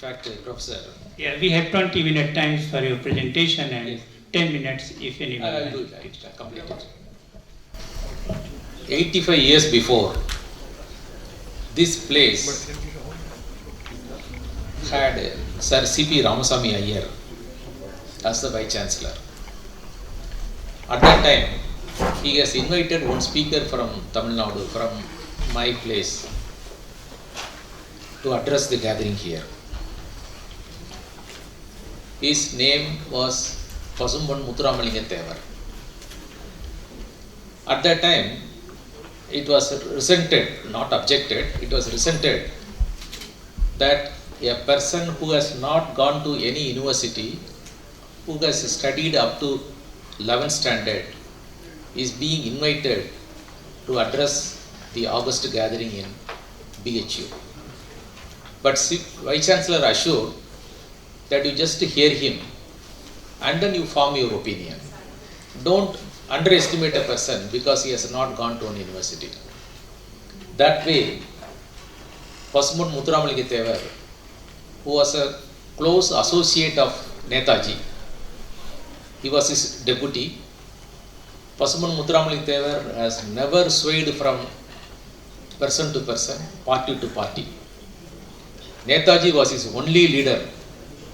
fact, Professor. Yeah, we have 20 minute times for your presentation and Yes. 10 minutes if anyone. I will do it. I will complete it. 85 years before, this place had Sir C.P. Ramasamy Iyer as the Vice Chancellor. At that time, he has invited one speaker from Tamil Nadu, from my place, to address the gathering here. His name was Pasumban Muthuramalingam. At that time, it was resented, not objected, it was resented that a person who has not gone to any university, who has studied up to 11th standard, is being invited to address the August gathering in BHU. But Vice Chancellor assured that you just hear him and then you form your opinion. Don't underestimate a person because he has not gone to an university. That way, Pasumban Muthuramalingam, who was a close associate of Netaji, he was his deputy. Pasumban Muthuramalingam has never swayed from person to person, party to party. Netaji was his only leader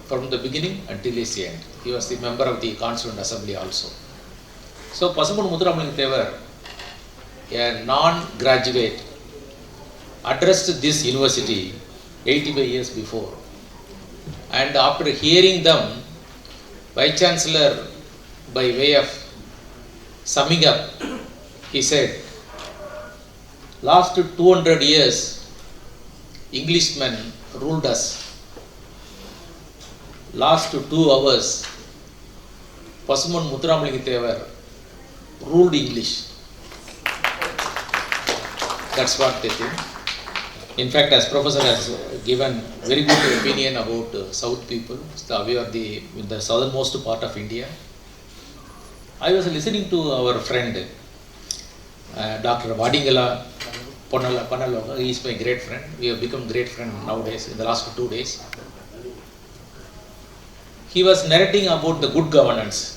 from the beginning until his end. He was the member of the Constituent Assembly also. So Pasumban Muthuramalingam, a non-graduate, addressed this university 85 years before. And after hearing them, Vice Chancellor, by way of summing up, he said, last 200 years, Englishmen ruled us. Last 2 hours, Pasumban Muthuramalingam ruled English. That's what they think. In fact, as Professor has given very good opinion about South people, we are in the southernmost part of India. I was listening to our friend, Dr. Vadingala Panaloga. He is my great friend. We have become great friends nowadays, in the last 2 days. He was narrating about the good governance.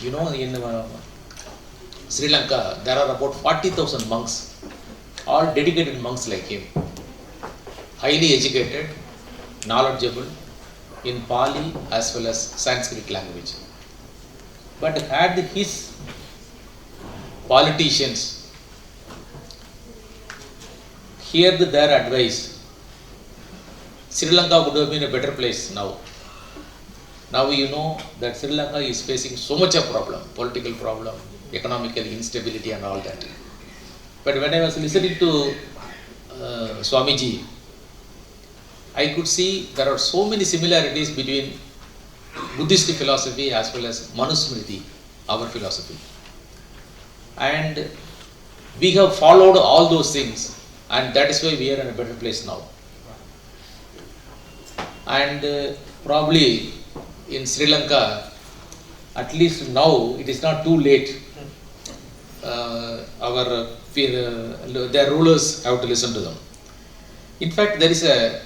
You know, in Sri Lanka, there are about 40,000 monks, all dedicated monks like him, highly educated, knowledgeable in Pali as well as Sanskrit language. But had his politicians heard their advice, Sri Lanka would have been a better place now. Now you know that Sri Lanka is facing so much of problem, political problem, economical instability and all that. But when I was listening to Swamiji, I could see there are so many similarities between Buddhist philosophy as well as Manusmriti, our philosophy. And we have followed all those things, and that is why we are in a better place now. And probably in Sri Lanka, at least now, it is not too late. Their rulers have to listen to them. In fact, there is a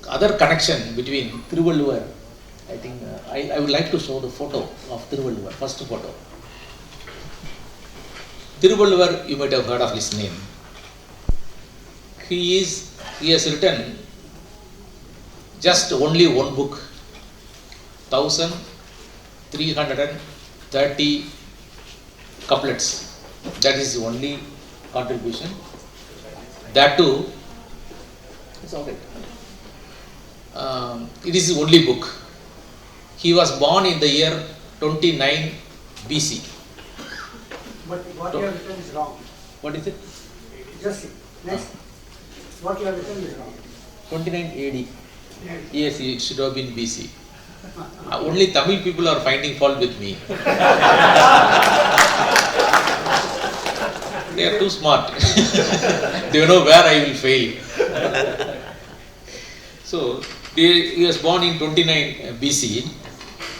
other connection between Tiruvalluvar. I think I would like to show the photo of Tiruvalluvar, first photo. Tiruvalluvar, you might have heard of his name. He has written just only one book, 1330 couplets. That is the only contribution. That too, it's all right. It is the only book. He was born in the year 29 BC. But what you have written is wrong. What is it? Just see. Next. What you have written is wrong. 29 AD. Yes, it should have been BC. Only Tamil people are finding fault with me. They are too smart. They know where I will fail. So, he was born in 29 BC.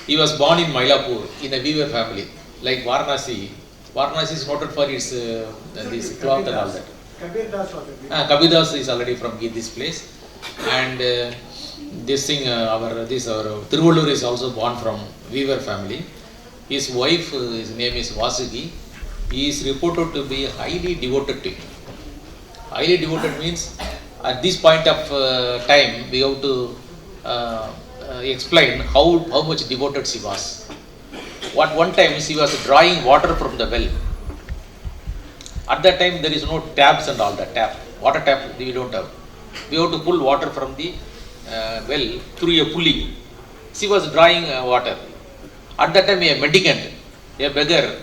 He was born in Mylapore in a weaver family, like Varanasi. Varanasi is noted for its this cloth and all that. Kabir Das is already from this place, and this thing, our Tiruvalluvar is also born from weaver family. His wife, his name is Vasugi. He is reported to be highly devoted to him. Highly devoted means at this point of time we have to explain how much devoted she was. One time she was drawing water from the well. At that time there is no taps and all that. Water tap we don't have. We have to pull water from the well through a pulley. She was drawing water. At that time a mendicant, a beggar,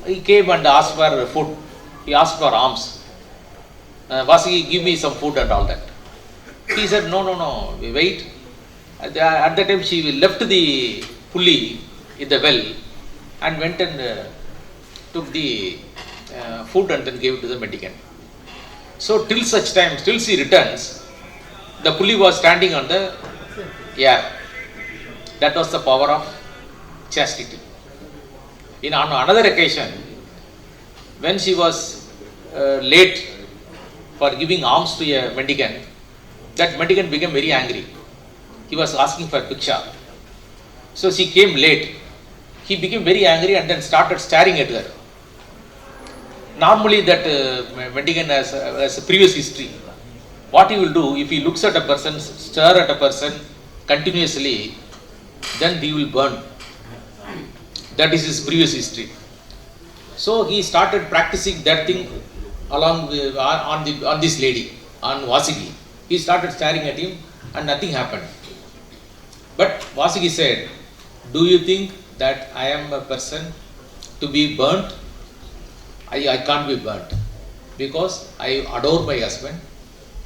he came and asked for food. He asked for alms. Vasugi, give me some food and all that. He said, no, wait. At that time she left the pulley in the well and went and took the food and then gave it to the mendicant. So till such time, till she returns, the pulley was standing on the air. That was the power of chastity. On another occasion, when she was late for giving alms to a mendicant, that mendicant became very angry. He was asking for bhiksha. So she came late. He became very angry and then started staring at her. Normally that mendicant has a previous history. What he will do, if he looks at a person, stare at a person continuously, then he will burn. That is his previous history. So he started practicing that thing along with, on this lady, on Vasugi. He started staring at him and nothing happened. But Vasugi said, do you think that I am a person to be burnt? I can't be burnt because I adore my husband,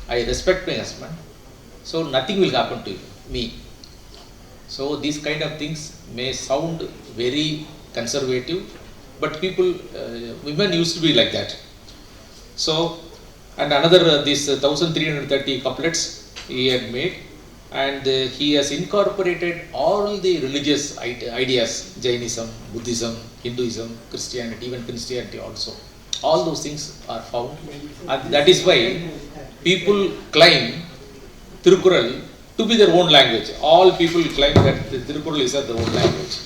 I respect my husband, so nothing will happen to me. So these kind of things may sound very conservative, but people, women used to be like that. So, and another these 1330 couplets he had made, and he has incorporated all the religious ideas, Jainism, Buddhism, Hinduism, Christianity, even Christianity also. All those things are found, and that is why people claim Tirukural to be their own language. All people claim that the Tirukural is their own language.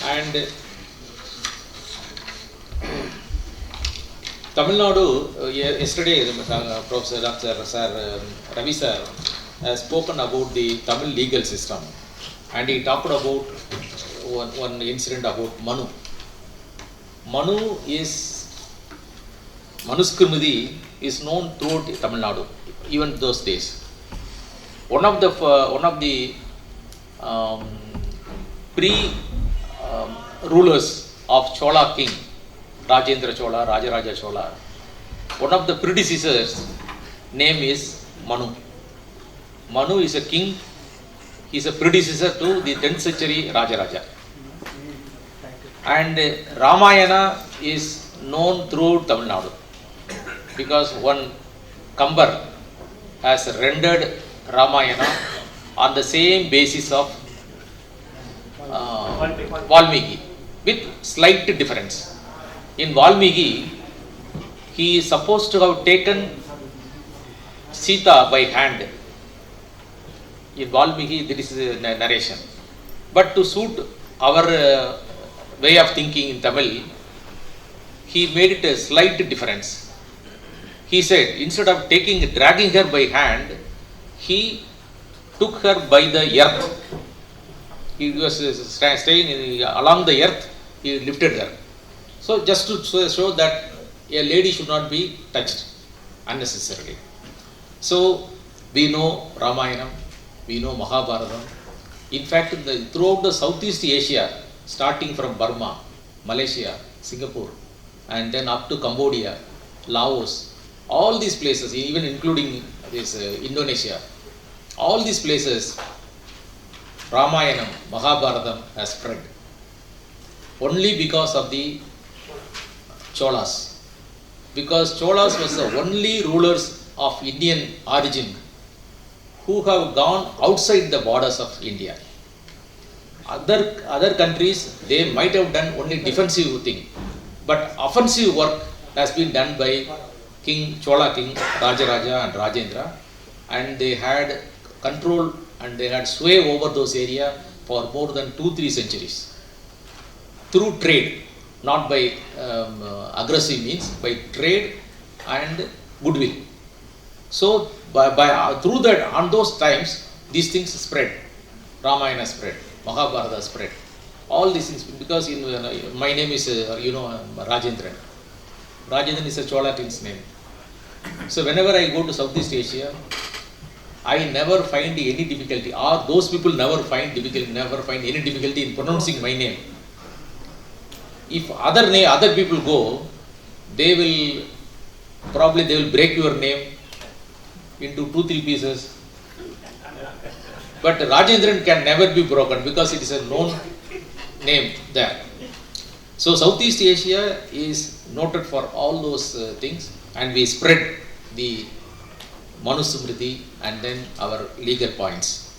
And Tamil Nadu, yesterday Professor Dr. Sir Ravi sir has spoken about the Tamil legal system, and he talked about one incident about Manu. Manu is, Manuskriti is known throughout Tamil Nadu, even those days. One of the rulers of Chola king, Rajendra Chola, Rajaraja Chola, one of the predecessors name is Manu. Manu is a king, he is a predecessor to the 10th century Rajaraja. And Ramayana is known throughout Tamil Nadu because one Kambar has rendered Ramayana on the same basis of Valmiki with slight difference. In Valmiki, he is supposed to have taken Sita by hand. In Valmiki, there is a narration. But to suit our way of thinking in Tamil, he made it a slight difference. He said, instead of dragging her by hand, he took her by the earth. He was staying along the earth, he lifted her. So just to show that a lady should not be touched unnecessarily. So we know Ramayana, we know Mahabharata. In fact, throughout the Southeast Asia, starting from Burma, Malaysia, Singapore, and then up to Cambodia, Laos, all these places, even including this Indonesia, all these places, Ramayana, Mahabharata has spread only because of the Cholas. Because Cholas was the only rulers of Indian origin who have gone outside the borders of India. Other countries, they might have done only defensive thing, but offensive work has been done by Chola King, Rajaraja and Rajendra, and they had control and they had sway over those areas for more than 2-3 centuries through trade, not by aggressive means, by trade and goodwill. So through that, on those times, these things spread. Ramayana spread, Mahabharata spread, all these things, because my name is Rajendran. Rajendran is a Chola king's name. So whenever I go to Southeast Asia, I never find any difficulty, or those people never find any difficulty in pronouncing my name. If other people go, they will break your name into 2-3 pieces. But Rajendran can never be broken because it is a known name there. So Southeast Asia is noted for all those things, and we spread the Manusmriti and then our legal points.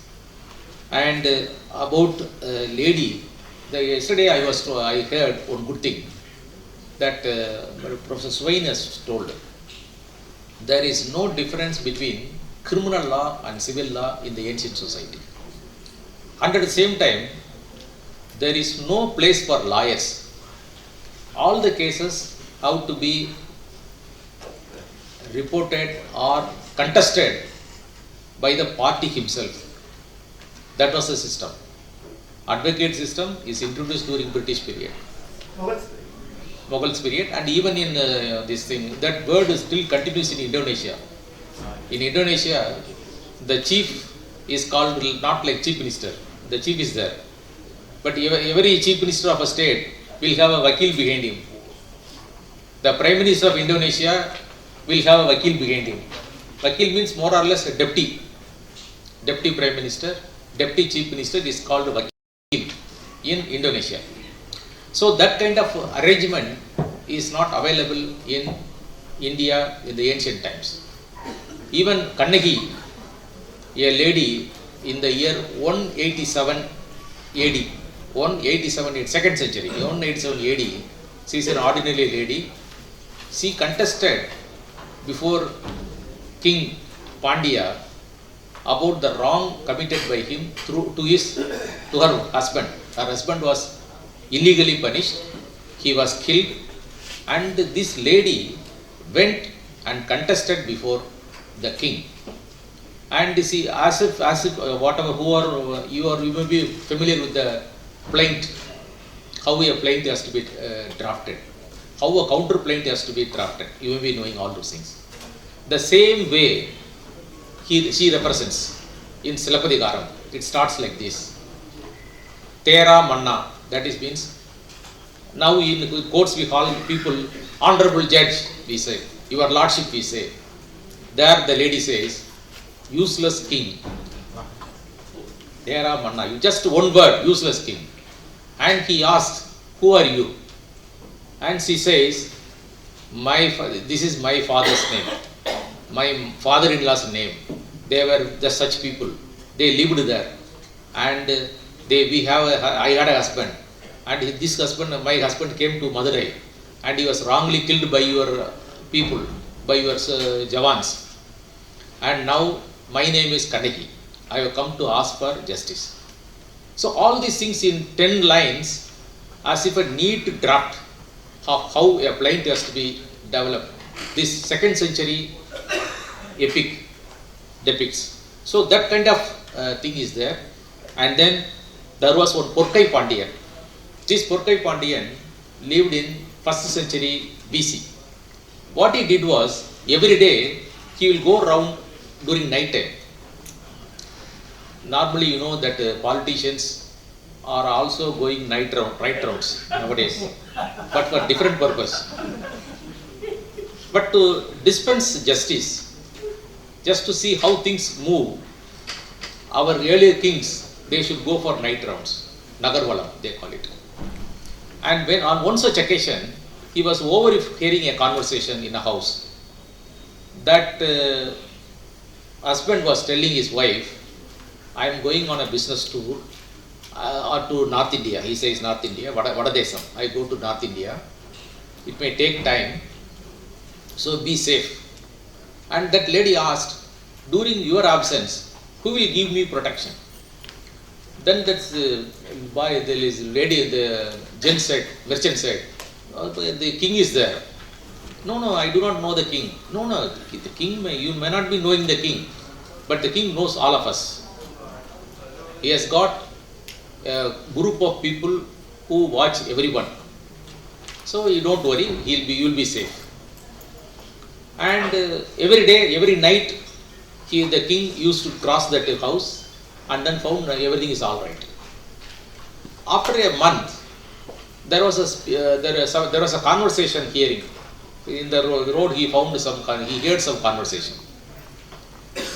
And about lady, yesterday I heard one good thing that Professor Swain has told. There is no difference between criminal law and civil law in the ancient society. And at the same time, there is no place for lawyers. All the cases have to be reported or contested by the party himself. That was the system. Advocate system is introduced during British period, Mughals period, and even in this thing, that word still continues in Indonesia. In Indonesia, the chief is called not like chief minister. The chief is there, but every chief minister of a state will have a vakil behind him. The prime minister of Indonesia will have a vakil behind him. Vakil means more or less a deputy prime minister. Deputy chief minister is called vakil in Indonesia. So that kind of arrangement is not available in India in the ancient times. Even Kannaki, a lady in the year 187 AD, 2nd century, 187 AD, she is an ordinary lady. She contested before King Pandya about the wrong committed by him to her husband. Her husband was illegally punished, he was killed, and this lady went and contested before the king. And see, as if whatever, you may be familiar with the plaint, how a plaint has to be drafted, how a counter plaint has to be drafted. You may be knowing all those things. The same way she represents in Silappadigaram. It starts like this: Tera Manna. That is means, now in courts we call people honorable judge, we say, your lordship, we say. There the lady says, useless king. Tera Manna. Just one word, useless king. And he asks, who are you? And she says, this is my father's name, my father-in-law's name. They were just such people. They lived there, and I had a husband, and this husband, my husband, came to Madurai, and he was wrongly killed by your people, by your Javans. And now my name is Kannaki. I have come to ask for justice. So all these things in 10 lines, as if a neat draft how a plaint has to be developed. This 2nd century epic depicts. So that kind of thing is there. And then there was one Porkai Pandian. This Porkai Pandian lived in 1st century BC. What he did was, every day he will go around during night time. Normally you know that politicians are also going night rounds nowadays, but for different purpose. But to dispense justice, just to see how things move, our earlier kings, they should go for night rounds, Nagarvalam they call it. And when on one such occasion, he was overhearing a conversation in a house. That husband was telling his wife, I am going on a business tour or to North India. He says North India, Vadadesam. I go to North India. It may take time, so be safe. And that lady asked, during your absence, Who will give me protection? Then that's boy, there is lady, the gent said, merchant said, the king is there. No, no, I do not know the king. No, no, the king, you may not be knowing the king, but the king knows all of us. He has got a group of people who watch everyone. So you don't worry, you will be safe. And every day, every night, the king used to cross that house and then found everything is all right. After a month, there was a conversation hearing. In the road, he heard some conversation.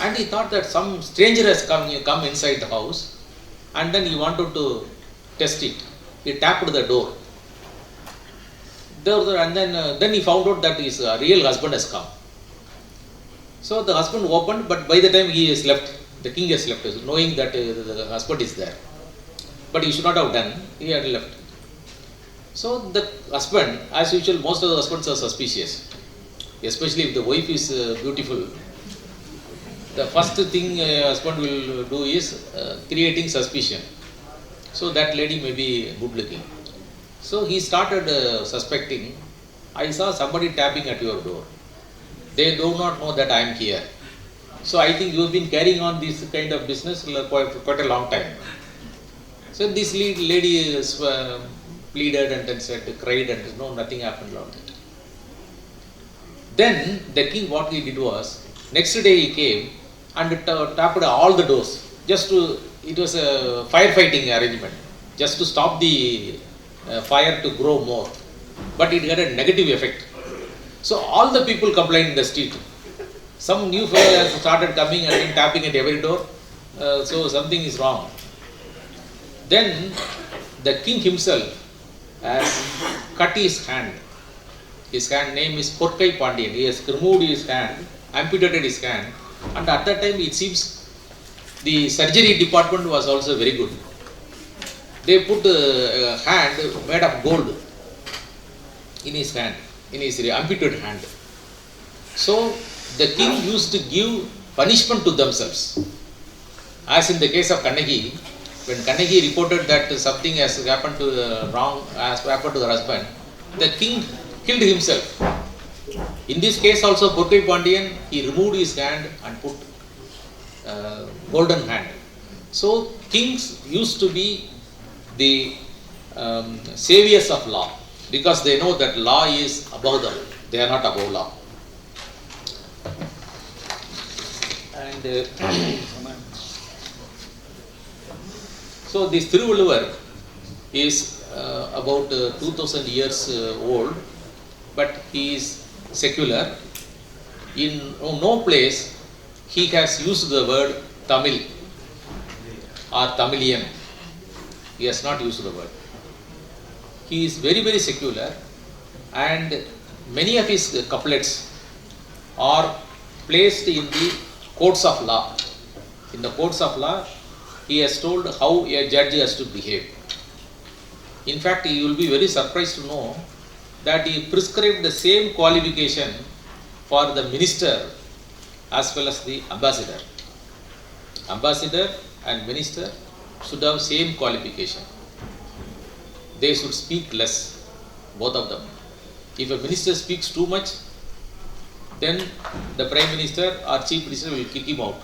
And he thought that some stranger has come inside the house, and then he wanted to test it. He tapped the door. And then he found out that his real husband has come. So the husband opened, but by the time he is left, the king has left, knowing that the husband is there. But he should not have done, he had left. So the husband, as usual, most of the husbands are suspicious, especially if the wife is beautiful. The first thing husband will do is creating suspicion. So that lady may be good looking. So he started suspecting, I saw somebody tapping at your door. They do not know that I am here. So I think you have been carrying on this kind of business quite a long time. So this lady pleaded and then said, cried, and no, nothing happened about it. Then the king, what he did was, next day he came and tapped all the doors. It was a firefighting arrangement, just to stop the fire to grow more. But it had a negative effect. So all the people complained in the street. Some new fire started coming and tapping at every door. So something is wrong. Then the king himself has cut his hand. His hand name is Porkai Pandian. He has removed his hand, amputated his hand, and at that time it seems the surgery department was also very good. They put a hand made of gold in his hand, in his amputated hand. So the king used to give punishment to themselves. As in the case of Kannagi, when Kannagi reported that something has happened to the husband, the king killed himself. In this case also, Porkai Pandian, he removed his hand and put golden hand. So kings used to be the saviors of law, because they know that law is above them. They are not above law. And so this Tiruvalluvar is about 2000 years old, but he is secular. In no place he has used the word Tamil or Tamilian. He has not used the word. He is very, very secular, and many of his couplets are placed in the courts of law. In the courts of law, he has told how a judge has to behave. In fact, you will be very surprised to know that he prescribed the same qualification for the minister as well as the ambassador. Ambassador and minister should have same qualification. They should speak less, both of them. If a minister speaks too much, then the Prime Minister or Chief Minister will kick him out.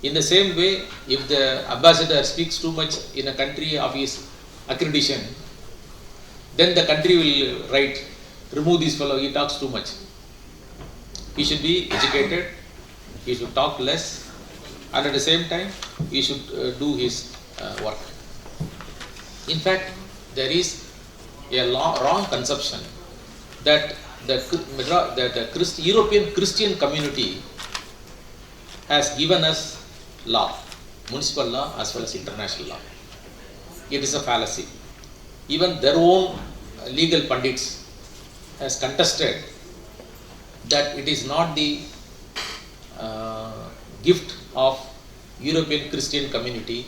In the same way, if the ambassador speaks too much in a country of his accreditation, then the country will write, remove this fellow, he talks too much. He should be educated, he should talk less, and at the same time, he should do his work. In fact, there is a wrong conception that the European Christian community has given us law, municipal law as well as international law. It is a fallacy. Even their own legal pundits has contested that it is not the gift of European Christian community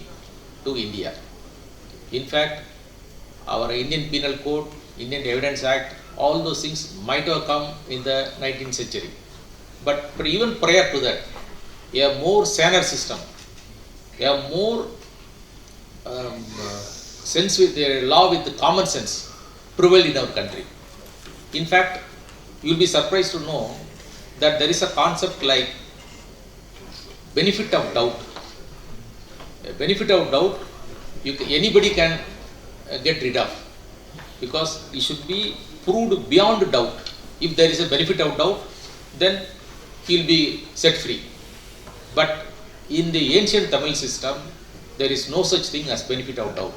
to India. In fact, our Indian Penal Code, Indian Evidence Act, all those things might have come in the 19th century. But even prior to that, a more saner system, a more sense with a law with common sense prevailed in our country. In fact, you will be surprised to know that there is a concept like benefit of doubt. A benefit of doubt, anybody can get rid of, because it should be proved beyond doubt. If there is a benefit of doubt, then he will be set free. But in the ancient Tamil system, there is no such thing as benefit of doubt.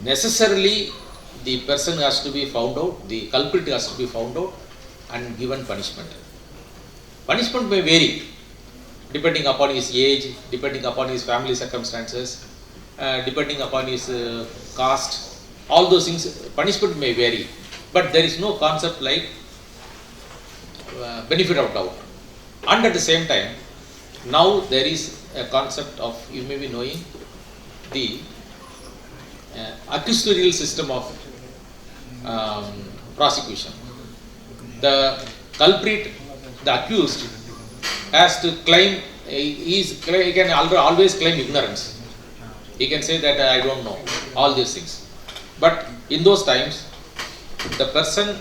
Necessarily, the person has to be found out, the culprit has to be found out and given punishment. Punishment may vary depending upon his age, depending upon his family circumstances, depending upon his caste. All those things, punishment may vary, but there is no concept like benefit of doubt. And at the same time, now there is a concept of, you may be knowing, the accusatorial system of prosecution. The culprit, the accused, has to claim, he can always claim ignorance. He can say that I don't know, all these things. But in those times, the person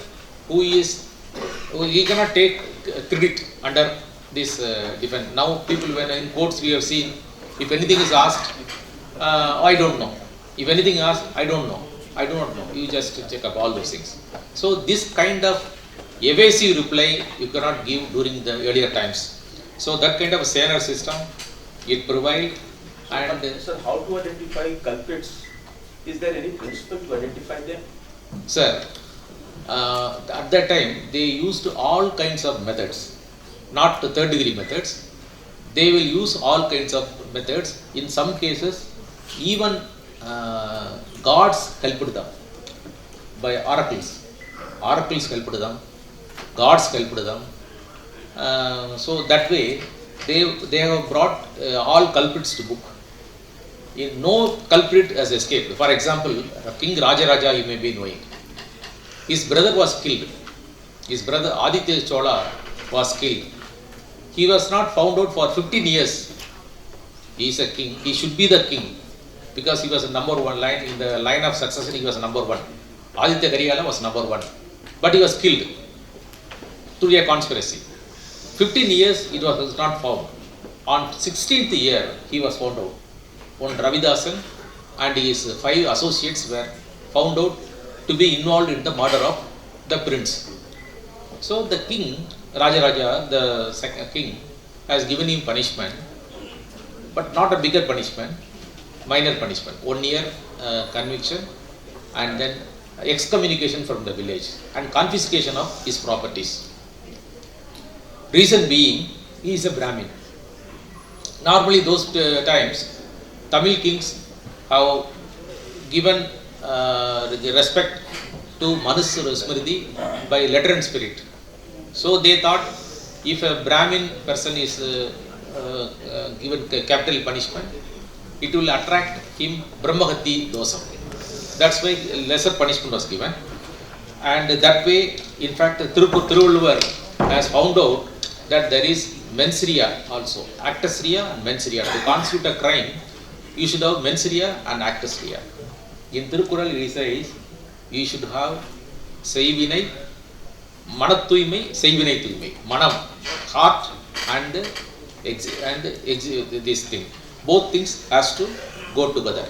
he cannot take credit under this defense. Now people, when in courts we have seen, if anything is asked, I don't know. If anything asked, I don't know. I do not know. You just check up all those things. So this kind of evasive reply you cannot give during the earlier times. So that kind of a saner system, it provides. And sir, how to identify culprits? Is there any principle to identify them? Sir, at that time they used all kinds of methods, not the third degree methods. They will use all kinds of methods. In some cases, even gods helped them by oracles. Oracles helped them, gods helped them. So that way they have brought all culprits to book. No culprit has escaped. For example, King Rajaraja, you may be knowing, his brother was killed. His brother Aditya Chola was killed. He was not found out for 15 years. He is a king. He should be the king because he was a number one line in the line of succession. He was number one. Aditya Kariyala was number one, but he was killed through a conspiracy. 15 years it was not found. On 16th year he was found out. One Ravidasan and his 5 associates were found out to be involved in the murder of the prince. So the king, Rajaraja, the second king, has given him punishment, but not a bigger punishment, minor punishment. 1 year conviction and then excommunication from the village and confiscation of his properties. Reason being, he is a Brahmin. Normally those times, Tamil kings have given respect to Manusura Smriti by letter and spirit. So they thought if a Brahmin person is given capital punishment, it will attract him Brahmahati dosam. That's why lesser punishment was given. And that way, in fact, Tiruvalluvar has found out that there is mens rea also, actus rea and mens rea. To constitute a crime, you should have mens rea and actus rea. In Tirukural it says, you should have seivinai, manattuimai, seivinai tuimai. Manam, heart and this thing. Both things has to go together.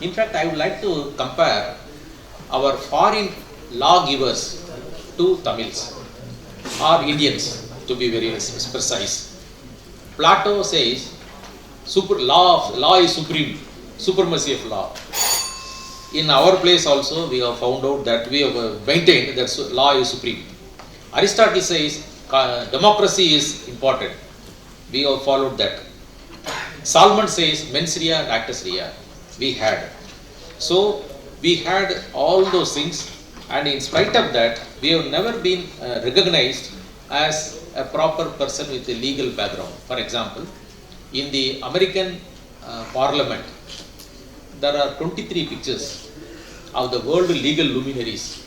In fact, I would like to compare our foreign lawgivers to Tamils or Indians, to be very precise. Plato says, law is supreme, supremacy of law. In our place also, we have found out that we have maintained that law is supreme. Aristotle says democracy is important. We have followed that. Solomon says mens rea and actus rea. We had. So we had all those things, and in spite of that, we have never been recognized as a proper person with a legal background. For example, in the American Parliament, there are 23 pictures of the world legal luminaries.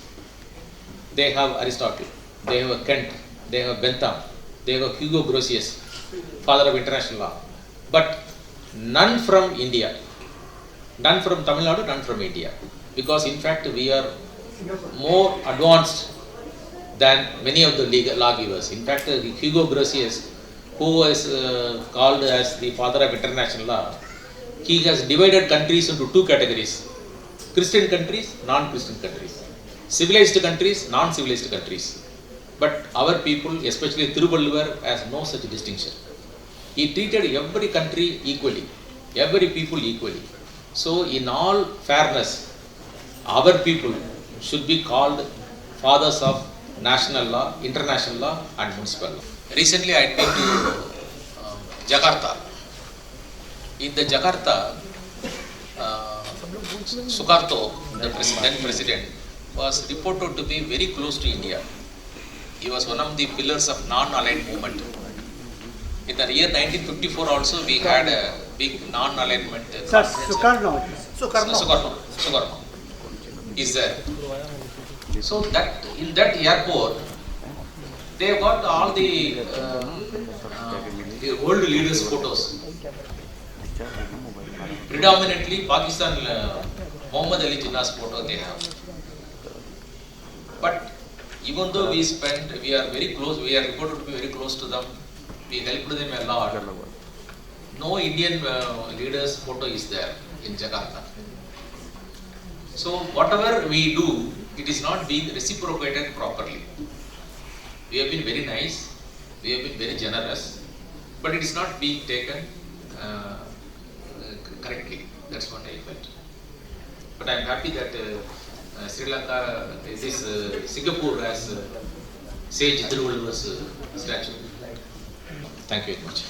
They have Aristotle, they have Kent, they have Bentham, They got Hugo Grotius, father of international law. But none from India. None from Tamil Nadu, none from India. Because in fact we are more advanced than many of the legal lawgivers. In fact, Hugo Grotius, who was called as the father of international law, he has divided countries into two categories: Christian countries, non-Christian countries, civilized countries, non-civilized countries. But our people, especially Tiruvalluvar, has no such distinction. He treated every country equally, every people equally. So in all fairness, our people should be called fathers of national law, international law and municipal law. Recently I had been to Jakarta. In the Jakarta, Sukarto, the then president, was reported to be very close to India. He was one of the pillars of non-aligned movement. In the year 1954 also we had a big non-alignment conference. Sukarno is there. So that in that airport, they have got all the old leaders' photos. Predominantly Pakistan, Muhammad Ali Jinnah's photo they have. But even though we are very close, we are reported to be very close to them, we helped them a lot. No Indian leaders' photo is there in Jakarta. So whatever we do, it is not being reciprocated properly. We have been very nice, we have been very generous, but it is not being taken correctly. That's what I felt. But I am happy that Sri Lanka, Singapore has Sage Tiruvalluvar's statue. Thank you very much.